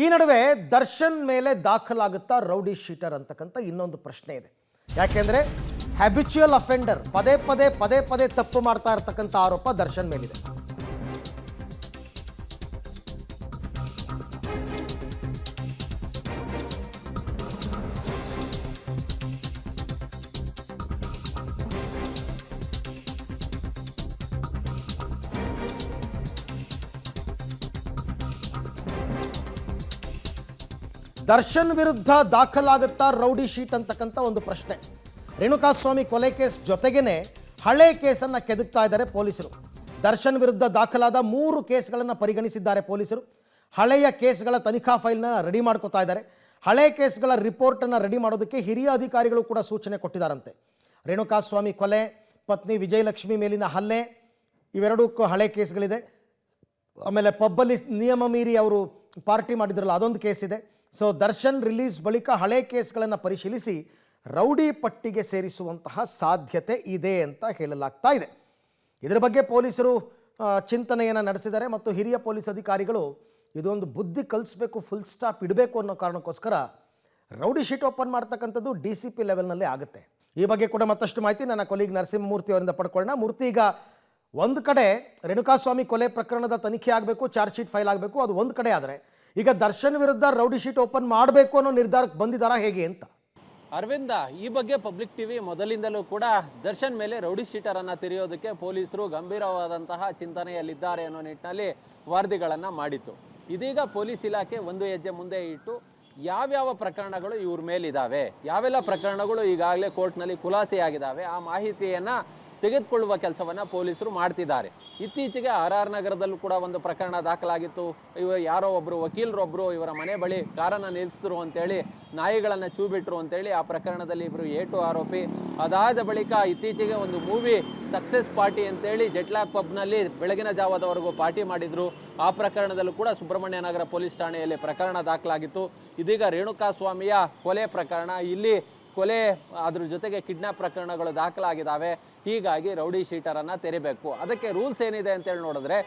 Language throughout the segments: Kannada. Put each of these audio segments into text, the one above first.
ಈ ನಡುವೆ ದರ್ಶನ್ ಮೇಲೆ ದಾಖಲಾಗುತ್ತಾ ರೌಡಿ ಶೀಟರ್ ಅಂತಕ್ಕಂಥ ಇನ್ನೊಂದು ಪ್ರಶ್ನೆ ಇದೆ. ಯಾಕೆಂದ್ರೆ ಹ್ಯಾಬಿಚುಯಲ್ ಅಫೆಂಡರ್, ಪದೇ ಪದೇ ತಪ್ಪು ಮಾಡ್ತಾ ಇರತಕ್ಕಂಥ ಆರೋಪ ದರ್ಶನ್ ಮೇಲಿದೆ. ದರ್ಶನ್ ವಿರುದ್ಧ ದಾಖಲಾಗುತ್ತಾ ರೌಡಿ ಶೀಟ್ ಅಂತಕ್ಕಂಥ ಒಂದು ಪ್ರಶ್ನೆ. ರೇಣುಕಾಸ್ವಾಮಿ ಕೊಲೆ ಕೇಸ್ ಜೊತೆಗೇನೆ ಹಳೆ ಕೇಸನ್ನು ಕೆದಕ್ತಾ ಇದ್ದಾರೆ ಪೊಲೀಸರು. ದರ್ಶನ್ ವಿರುದ್ಧ ದಾಖಲಾದ 3 ಕೇಸ್ಗಳನ್ನು ಪರಿಗಣಿಸಿದ್ದಾರೆ ಪೊಲೀಸರು. ಹಳೆಯ ಕೇಸ್ಗಳ ತನಿಖಾ ಫೈಲ್ನ ರೆಡಿ ಮಾಡ್ಕೋತಾ ಇದ್ದಾರೆ. ಹಳೆ ಕೇಸ್ಗಳ ರಿಪೋರ್ಟನ್ನು ರೆಡಿ ಮಾಡೋದಕ್ಕೆ ಹಿರಿಯ ಅಧಿಕಾರಿಗಳು ಕೂಡ ಸೂಚನೆ ಕೊಟ್ಟಿದ್ದಾರಂತೆ. ರೇಣುಕಾಸ್ವಾಮಿ ಕೊಲೆ, ಪತ್ನಿ ವಿಜಯಲಕ್ಷ್ಮಿ ಮೇಲಿನ ಹಲ್ಲೆ, ಇವೆರಡಕ್ಕೂ ಹಳೆ ಕೇಸ್ಗಳಿದೆ. ಆಮೇಲೆ ಪಬ್ಬಲ್ಲಿ ನಿಯಮ ಮೀರಿ ಅವರು ಪಾರ್ಟಿ ಮಾಡಿದ್ರಲ್ಲ, ಅದೊಂದು ಕೇಸ್ ಇದೆ. ಸೊ ದರ್ಶನ್ ರಿಲೀಸ್ ಬಳಿಕ ಹಳೆ ಕೇಸ್ಗಳನ್ನು ಪರಿಶೀಲಿಸಿ ರೌಡಿ ಪಟ್ಟಿಗೆ ಸೇರಿಸುವಂತಹ ಸಾಧ್ಯತೆ ಇದೆ ಅಂತ ಹೇಳಲಾಗ್ತಾ ಇದೆ. ಇದರ ಬಗ್ಗೆ ಪೊಲೀಸರು ಚಿಂತನೆಯನ್ನು ನಡೆಸಿದ್ದಾರೆ ಮತ್ತು ಹಿರಿಯ ಪೊಲೀಸ್ ಅಧಿಕಾರಿಗಳು ಇದೊಂದು ಬುದ್ಧಿ ಕಲಿಸ್ಬೇಕು, ಫುಲ್ ಸ್ಟಾಪ್ ಇಡಬೇಕು ಅನ್ನೋ ಕಾರಣಕ್ಕೋಸ್ಕರ ರೌಡಿ ಶೀಟ್ ಓಪನ್ ಮಾಡ್ತಕ್ಕಂಥದ್ದು DCP ಲೆವೆಲ್ನಲ್ಲೇ ಆಗುತ್ತೆ. ಈ ಬಗ್ಗೆ ಕೂಡ ಮತ್ತಷ್ಟು ಮಾಹಿತಿ ನನ್ನ ಕೊಲೀಗ್ ನರಸಿಂಹಮೂರ್ತಿ ಅವರಿಂದ ಪಡ್ಕೊಳ್ಳೋಣ. ಮೂರ್ತಿ, ಈಗ ಒಂದು ಕಡೆ ರೇಣುಕಾಸ್ವಾಮಿ ಕೊಲೆ ಪ್ರಕರಣದ ತನಿಖೆ ಆಗಬೇಕು, ಚಾರ್ಜ್ ಶೀಟ್ ಫೈಲ್ ಆಗಬೇಕು, ಅದು ಒಂದು ಕಡೆ. ಆದರೆ ಈಗ ದರ್ಶನ್ ವಿರುದ್ಧ ರೌಡಿ ಶೀಟ್ ಓಪನ್ ಮಾಡಬೇಕು ಅನ್ನೋ ನಿರ್ಧಾರಕ್ಕೆ ಬಂದಿದ್ದಾರಾ ಹೇಗೆ ಅಂತ? ಅರವಿಂದ, ಈ ಬಗ್ಗೆ ಪಬ್ಲಿಕ್ ಟಿವಿ ಮೊದಲಿಂದಲೂ ಕೂಡ ದರ್ಶನ್ ಮೇಲೆ ರೌಡಿ ಶೀಟರನ್ನು ತೆರೆಯೋದಕ್ಕೆ ಪೊಲೀಸರು ಗಂಭೀರವಾದಂತಹ ಚಿಂತನೆಯಲ್ಲಿದ್ದಾರೆ ಅನ್ನೋ ನಿಟ್ಟಿನಲ್ಲಿ ವರದಿಗಳನ್ನು ಮಾಡಿತ್ತು. ಇದೀಗ ಪೊಲೀಸ್ ಇಲಾಖೆ ಒಂದು ಹೆಜ್ಜೆ ಮುಂದೆ ಇಟ್ಟು ಯಾವ್ಯಾವ ಪ್ರಕರಣಗಳು ಇವ್ರ ಮೇಲಿದ್ದಾವೆ, ಯಾವೆಲ್ಲ ಪ್ರಕರಣಗಳು ಈಗಾಗಲೇ ಕೋರ್ಟ್ನಲ್ಲಿ ಖುಲಾಸೆಯಾಗಿದ್ದಾವೆ, ಆ ಮಾಹಿತಿಯನ್ನು ತೆಗೆದುಕೊಳ್ಳುವ ಕೆಲಸವನ್ನು ಪೊಲೀಸರು ಮಾಡ್ತಿದ್ದಾರೆ. ಇತ್ತೀಚೆಗೆ RR ನಗರದಲ್ಲೂ ಕೂಡ ಒಂದು ಪ್ರಕರಣ ದಾಖಲಾಗಿತ್ತು. ಯಾರೋ ಒಬ್ಬರು ವಕೀಲರೊಬ್ಬರು ಇವರ ಮನೆ ಬಳಿ ಕಾರನ್ನು ನಿಲ್ಲಿಸಿದ್ರು ಅಂತೇಳಿ ನಾಯಿಗಳನ್ನು ಚೂ ಬಿಟ್ರು ಅಂತೇಳಿ ಆ ಪ್ರಕರಣದಲ್ಲಿ ಇಬ್ಬರು ಏಟು ಆರೋಪಿ. ಅದಾದ ಬಳಿಕ ಇತ್ತೀಚೆಗೆ ಒಂದು ಮೂವಿ ಸಕ್ಸಸ್ ಪಾರ್ಟಿ ಅಂತೇಳಿ ಜೆಟ್ಲಾಕ್ ಪಬ್ನಲ್ಲಿ ಬೆಳಗಿನ ಜಾವದವರೆಗೂ ಪಾರ್ಟಿ ಮಾಡಿದ್ರು. ಆ ಪ್ರಕರಣದಲ್ಲೂ ಕೂಡ ಸುಬ್ರಹ್ಮಣ್ಯ ನಗರ ಪೊಲೀಸ್ ಠಾಣೆಯಲ್ಲಿ ಪ್ರಕರಣ ದಾಖಲಾಗಿತ್ತು. ಇದೀಗ ರೇಣುಕಾಸ್ವಾಮಿಯ ಕೊಲೆ ಪ್ರಕರಣ, ಇಲ್ಲಿ ಕೊಲೆ ಅದ್ರ ಜೊತೆಗೆ ಕಿಡ್ನಾಪ್ ಪ್ರಕರಣಗಳು ದಾಖಲಾಗಿದ್ದಾವೆ. ಹೀಗಾಗಿ ರೌಡಿ ಶೀಟರನ್ನು ತೆರಿಬೇಕು. ಅದಕ್ಕೆ ರೂಲ್ಸ್ ಏನಿದೆ ಅಂತೇಳಿ ನೋಡಿದ್ರೆ,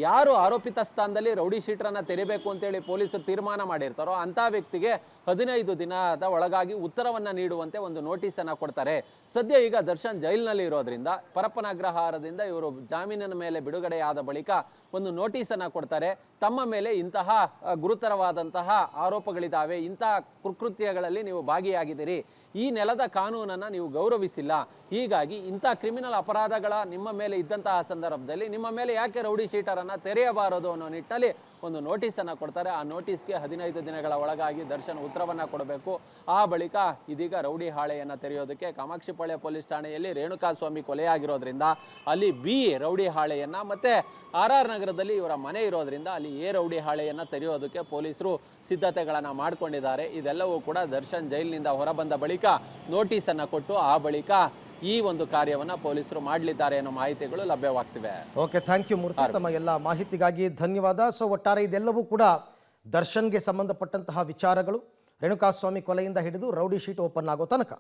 ಯಾರು ಆರೋಪಿತ ಸ್ಥಾನದಲ್ಲಿ ರೌಡಿ ಶೀಟರನ್ನು ತೆರಿಬೇಕು ಅಂತೇಳಿ ಪೊಲೀಸರು ತೀರ್ಮಾನ ಮಾಡಿರ್ತಾರೋ ಅಂಥ ವ್ಯಕ್ತಿಗೆ 15 ದಿನದ ಒಳಗಾಗಿ ಉತ್ತರವನ್ನು ನೀಡುವಂತೆ ಒಂದು ನೋಟಿಸನ್ನು ಕೊಡ್ತಾರೆ. ಸದ್ಯ ಈಗ ದರ್ಶನ್ ಜೈಲಿನಲ್ಲಿ ಇರೋದ್ರಿಂದ ಪರಪ್ಪನಗ್ರಹಾರದಿಂದ ಇವರು ಜಾಮೀನಿನ ಮೇಲೆ ಬಿಡುಗಡೆಯಾದ ಬಳಿಕ ಒಂದು ನೋಟಿಸನ್ನು ಕೊಡ್ತಾರೆ. ತಮ್ಮ ಮೇಲೆ ಇಂತಹ ಗುರುತರವಾದಂತಹ ಆರೋಪಗಳಿದ್ದಾವೆ, ಇಂತಹ ಕುಕೃತ್ಯಗಳಲ್ಲಿ ನೀವು ಭಾಗಿಯಾಗಿದ್ದೀರಿ, ಈ ನೆಲದ ಕಾನೂನನ್ನು ನೀವು ಗೌರವಿಸಿಲ್ಲ, ಹೀಗಾಗಿ ಇಂಥ ಕ್ರಿಮಿನಲ್ ಅಪರಾಧಗಳ ನಿಮ್ಮ ಮೇಲೆ ಇದ್ದಂತಹ ಸಂದರ್ಭದಲ್ಲಿ ನಿಮ್ಮ ಮೇಲೆ ಯಾಕೆ ರೌಡಿ ಶೀಟರನ್ನು ತೆರೆಯಬಾರದು ಅನ್ನೋ ನಿಟ್ಟಿನಲ್ಲಿ ಒಂದು ನೋಟಿಸನ್ನು ಕೊಡ್ತಾರೆ. ಆ ನೋಟಿಸ್ಗೆ 15 ದಿನಗಳ ಒಳಗಾಗಿ ದರ್ಶನ್ ಉತ್ತರವನ್ನು ಕೊಡಬೇಕು. ಆ ಬಳಿಕ ಇದೀಗ ರೌಡಿ ಹಾಳೆಯನ್ನು ತೆರೆಯೋದಕ್ಕೆ ಕಾಮಾಕ್ಷಿಪಾಳ್ಯ ಪೊಲೀಸ್ ಠಾಣೆಯಲ್ಲಿ ರೇಣುಕಾಸ್ವಾಮಿ ಕೊಲೆಯಾಗಿರೋದ್ರಿಂದ ಅಲ್ಲಿ B ರೌಡಿ ಹಾಳೆಯನ್ನು, ಮತ್ತು RR ನಗರದಲ್ಲಿ ಇವರ ಮನೆ ಇರೋದ್ರಿಂದ ಅಲ್ಲಿ A ರೌಡಿ ಹಾಳೆಯನ್ನು ತೆರೆಯೋದಕ್ಕೆ ಪೊಲೀಸರು ಸಿದ್ಧತೆಗಳನ್ನು ಮಾಡಿಕೊಂಡಿದ್ದಾರೆ. ಇದೆಲ್ಲವೂ ಕೂಡ ದರ್ಶನ್ ಜೈಲಿನಿಂದ ಹೊರಬಂದ ಬಳಿಕ ನೋಟಿಸನ್ನು ಕೊಟ್ಟು ಆ ಬಳಿಕ ಈ ಒಂದು ಕಾರ್ಯವನ್ನು ಪೊಲೀಸರು ಮಾಡಲಿದ್ದಾರೆ ಅನ್ನೋ ಮಾಹಿತಿಗಳು ಲಭ್ಯವಾಗ್ತಿವೆ. ಓಕೆ, ಥ್ಯಾಂಕ್ ಯು ಮೂರ್ತಿ, ತಮ್ಮ ಎಲ್ಲ ಮಾಹಿತಿಗಾಗಿ ಧನ್ಯವಾದ. ಸೊ ಒಟ್ಟಾರೆ ಇದೆಲ್ಲವೂ ಕೂಡ ದರ್ಶನ್ಗೆ ಸಂಬಂಧಪಟ್ಟಂತಹ ವಿಚಾರಗಳು, ರೇಣುಕಾಸ್ವಾಮಿ ಕೊಲೆಯಿಂದ ಹಿಡಿದು ರೌಡಿ ಶೀಟ್ ಓಪನ್ ಆಗೋ ತನಕ.